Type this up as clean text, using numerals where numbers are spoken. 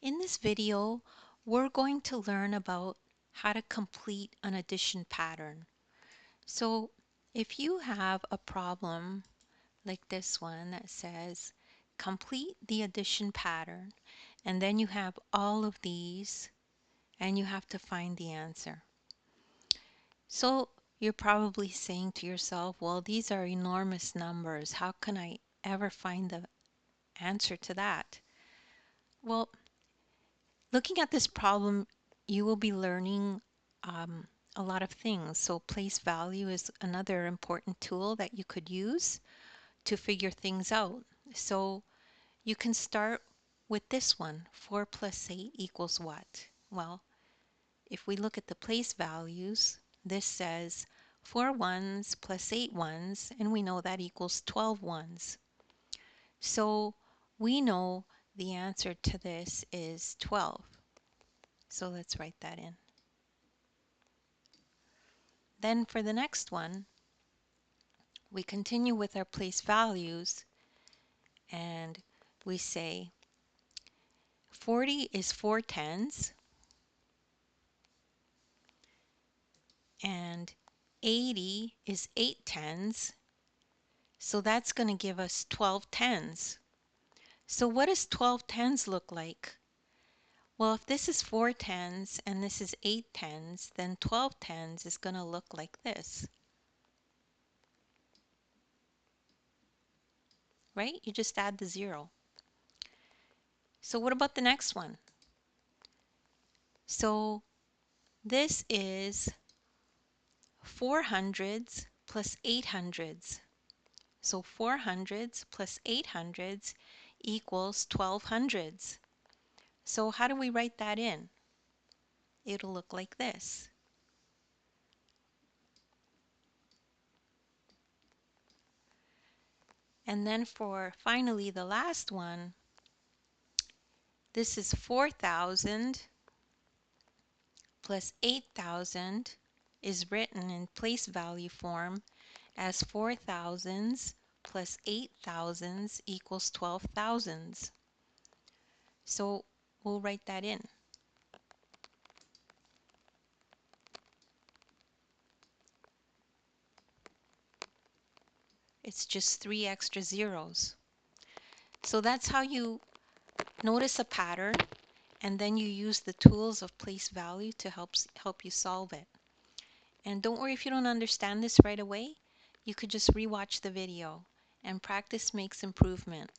In this video, we're going to learn about how to complete an addition pattern. So if you have a problem like this one that says complete the addition pattern, and then you have all of these and you have to find the answer. So you're probably saying to yourself, well, these are enormous numbers. How can I ever find the answer to that? Well, looking at this problem, you will be learning a lot of things. So place value is another important tool that you could use to figure things out. So you can start with this one. 4 plus 8 equals what? Well, if we look at the place values, this says 4 ones plus 8 ones, and we know that equals 12 ones. So we know the answer to this is 12. So let's write that in. Then for the next one, we continue with our place values and we say 40 is 4 tens and 80 is 8 tens. So that's going to give us 12 tens. So what does 12 tens look like? Well, if this is 4 tens and this is 8 tens, then 12 tens is going to look like this. Right? You just add the 0. So what about the next one? So this is 4 hundreds plus 8 hundreds. So 4 hundreds plus 8 hundreds equals 12 hundreds. So how do we write that in? It'll look like this. And then for finally the last one, this is 4,000 plus 8,000 is written in place value form as 4,000s plus 8,000s equals 12,000s. So we'll write that in. It's just 3 extra zeros. So that's how you notice a pattern, and then you use the tools of place value to help you solve it. And don't worry if you don't understand this right away. You could just rewatch the video, and practice makes improvement.